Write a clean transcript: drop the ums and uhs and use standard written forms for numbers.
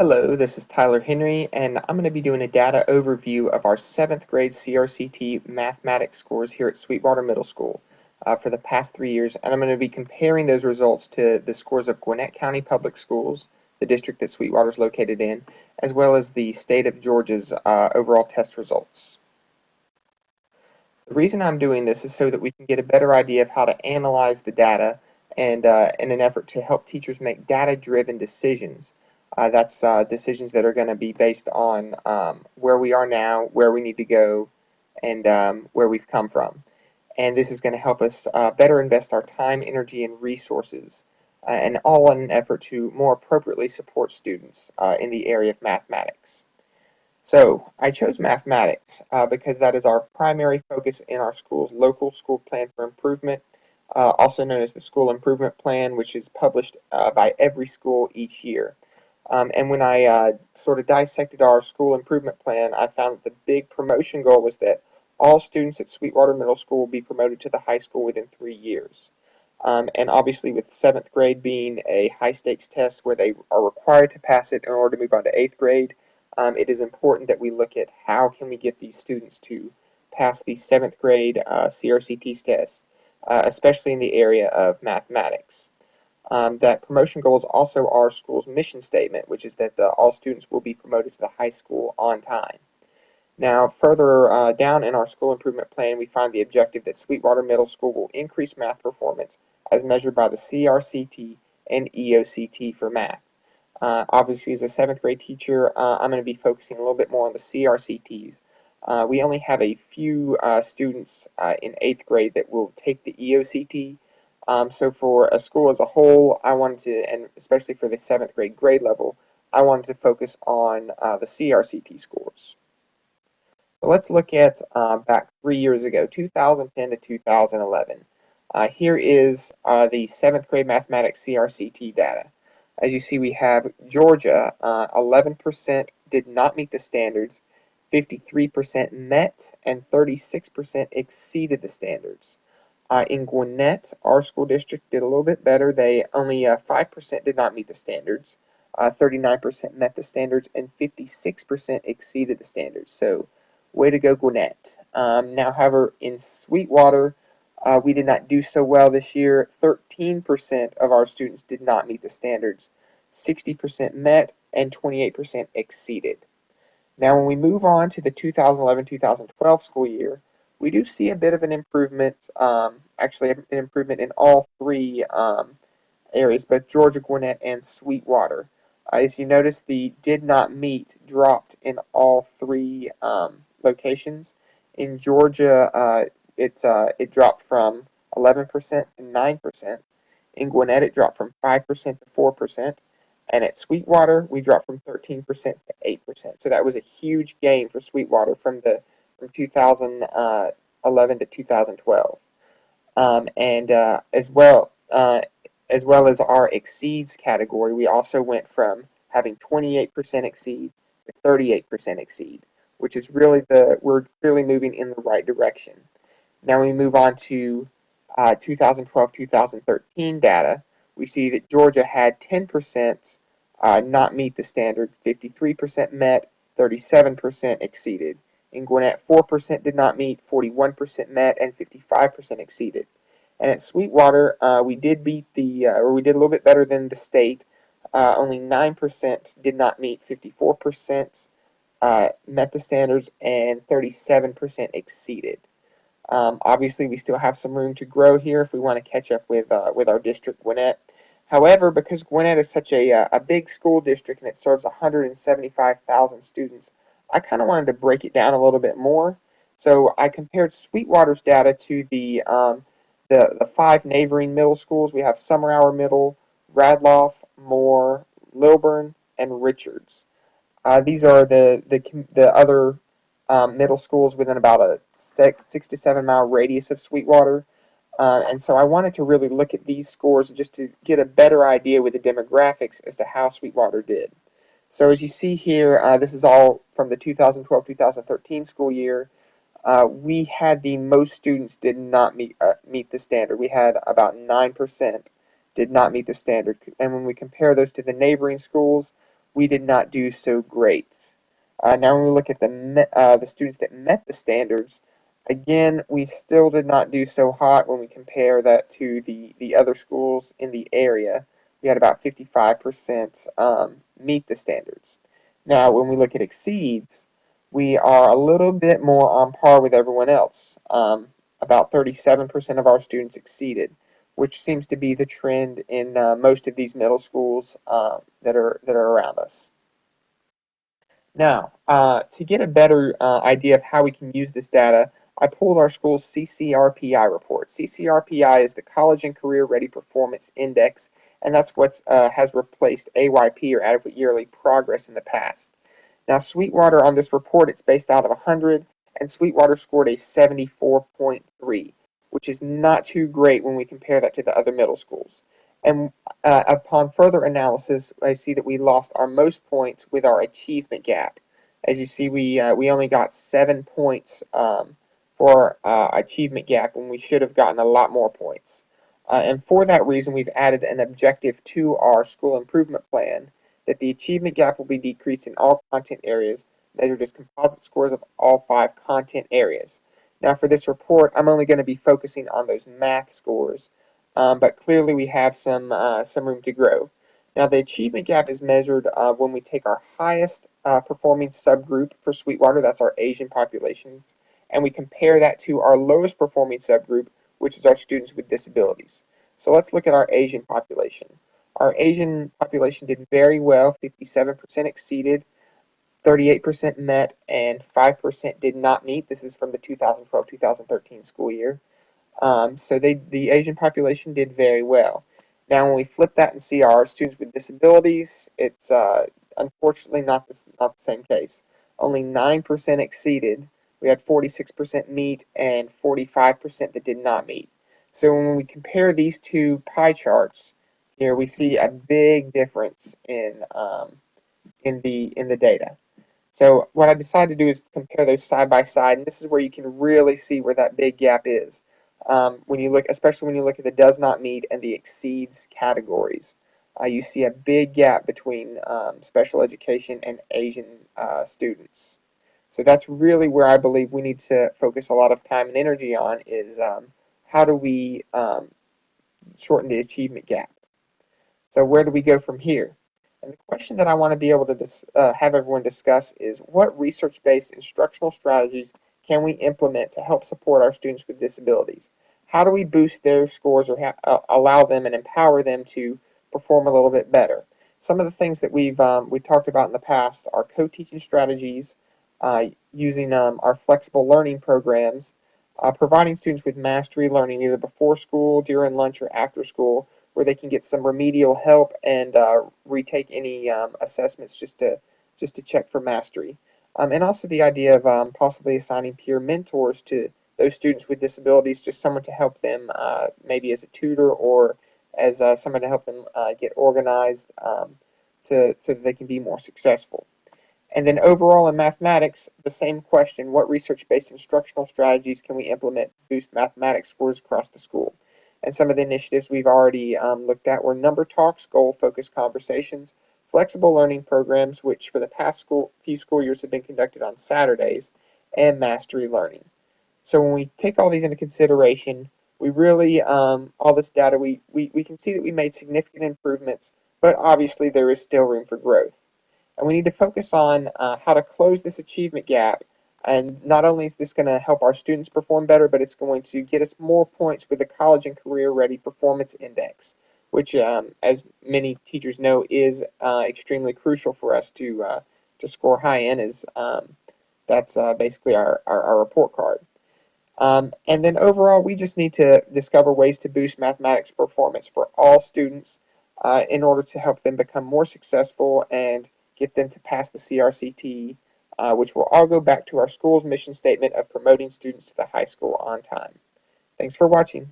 Hello, this is Tyler Henry, and I'm going to be doing a data overview of our 7th grade CRCT mathematics scores here at Sweetwater Middle School for the past 3 years, and I'm going to be comparing those results to the scores of Gwinnett County Public Schools, the district that Sweetwater is located in, as well as the state of Georgia's overall test results. The reason I'm doing this is so that we can get a better idea of how to analyze the data and in an effort to help teachers make data-driven decisions. That's decisions that are going to be based on where we are now, where we need to go, and where we've come from. And this is going to help us better invest our time, energy, and resources, and all in an effort to more appropriately support students in the area of mathematics. So I chose mathematics because that is our primary focus in our school's local school plan for improvement, also known as the school improvement plan, which is published by every school each year. And when I sort of dissected our school improvement plan, I found that the big promotion goal was that all students at Sweetwater Middle School will be promoted to the high school within 3 years. And obviously, with 7th grade being a high stakes test where they are required to pass it in order to move on to 8th grade, it is important that we look at how can we get these students to pass the 7th grade CRCT test, especially in the area of mathematics. That promotion goal is also our school's mission statement, which is that all students will be promoted to the high school on time. Now, further down in our school improvement plan, we find the objective that Sweetwater Middle School will increase math performance as measured by the CRCT and EOCT for math. Obviously, as a 7th grade teacher, I'm going to be focusing a little bit more on the CRCTs. We only have a few students in 8th grade that will take the EOCT. So for a school as a whole, I wanted to, and especially for the 7th grade grade level, I wanted to focus on the CRCT scores. So let's look at back 3 years ago, 2010 to 2011. Here is the 7th grade mathematics CRCT data. As you see, we have Georgia, 11% did not meet the standards, 53% met, and 36% exceeded the standards. In Gwinnett, our school district did a little bit better. They only 5% did not meet the standards, 39% met the standards, and 56% exceeded the standards. So, way to go, Gwinnett. Now, however, in Sweetwater, we did not do so well this year. 13% of our students did not meet the standards, 60% met, and 28% exceeded. Now, when we move on to the 2011-2012 school year, we do see a bit of an improvement, actually an improvement in all three areas, both Georgia, Gwinnett, and Sweetwater. As you notice, the did not meet dropped in all three locations. In Georgia, it dropped from 11% to 9%. In Gwinnett, it dropped from 5% to 4%. And at Sweetwater, we dropped from 13% to 8%. So that was a huge gain for Sweetwater from 2011 to 2012. And as well as our exceeds category, we also went from having 28% exceed to 38% exceed, which is really we're clearly moving in the right direction. Now we move on to 2012-2013 data. We see that Georgia had 10% not meet the standard, 53% met, 37% exceeded. In Gwinnett, 4% did not meet, 41% met, and 55% exceeded. And at Sweetwater, we did beat or we did a little bit better than the state. Only 9% did not meet, 54% met the standards, and 37% exceeded. Obviously, we still have some room to grow here if we want to catch up with our district, Gwinnett. However, because Gwinnett is such a big school district and it serves 175,000 students, I kind of wanted to break it down a little bit more. So I compared Sweetwater's data to the five neighboring middle schools. We have Summer Hour Middle, Radloff, Moore, Lilburn, and Richards. These are the other middle schools within about a 6 to 7 mile radius of Sweetwater. And so I wanted to really look at these scores just to get a better idea with the demographics as to how Sweetwater did. So as you see here, this is all from the 2012-2013 school year. We had the most students did not meet the standard. We had about 9% did not meet the standard. And when we compare those to the neighboring schools, we did not do so great. Now, when we look at the students that met the standards, again, we still did not do so hot when we compare that to the other schools in the area. We had about 55% meet the standards. Now, when we look at exceeds, we are a little bit more on par with everyone else. About 37% of our students exceeded, which seems to be the trend in most of these middle schools that are around us. Now, to get a better idea of how we can use this data, I pulled our school's CCRPI report. CCRPI is the College and Career Ready Performance Index, and that's what has replaced AYP, or Adequate Yearly Progress, in the past. Now, Sweetwater, on this report, it's based out of 100, and Sweetwater scored a 74.3, which is not too great when we compare that to the other middle schools. And upon further analysis, I see that we lost our most points with our achievement gap. As you see, we only got 7 points for achievement gap when we should have gotten a lot more points. And for that reason, we've added an objective to our school improvement plan that the achievement gap will be decreased in all content areas, measured as composite scores of all 5 content areas. Now, for this report, I'm only going to be focusing on those math scores, but clearly we have some room to grow. Now, the achievement gap is measured when we take our highest performing subgroup for Sweetwater, that's our Asian populations, and we compare that to our lowest performing subgroup, which is our students with disabilities. So let's look at our Asian population. Our Asian population did very well. 57% exceeded, 38% met, and 5% did not meet. This is from the 2012-2013 school year. So the Asian population did very well. Now, when we flip that and see our students with disabilities, it's unfortunately not the same case. Only 9% exceeded. We had 46% meet and 45% that did not meet. So when we compare these two pie charts, here we see a big difference in the data. So what I decided to do is compare those side by side, and this is where you can really see where that big gap is. When you look, especially when you look at the does not meet and the exceeds categories, you see a big gap between special education and Asian students. So that's really where I believe we need to focus a lot of time and energy on is how do we shorten the achievement gap. So where do we go from here? And the question that I want to be able to have everyone discuss is what research-based instructional strategies can we implement to help support our students with disabilities? How do we boost their scores or allow them and empower them to perform a little bit better? Some of the things that we talked about in the past are co-teaching strategies, using our flexible learning programs, providing students with mastery learning either before school, during lunch, or after school, where they can get some remedial help and retake any assessments just to check for mastery. And also the idea of possibly assigning peer mentors to those students with disabilities, just someone to help them, maybe as a tutor or as someone to help them get organized so that they can be more successful. And then overall in mathematics, the same question: what research-based instructional strategies can we implement to boost mathematics scores across the school? And some of the initiatives we've already looked at were number talks, goal-focused conversations, flexible learning programs, which for the past few school years have been conducted on Saturdays, and mastery learning. So when we take all these into consideration, we really, all this data, we can see that we made significant improvements, but obviously there is still room for growth. And we need to focus on how to close this achievement gap. And not only is this going to help our students perform better, but it's going to get us more points with the College and Career Ready Performance Index, which, as many teachers know, is extremely crucial for us to score high in. That's basically our report card. And then overall, we just need to discover ways to boost mathematics performance for all students in order to help them become more successful and get them to pass the CRCT, which will all go back to our school's mission statement of promoting students to the high school on time. Thanks for watching.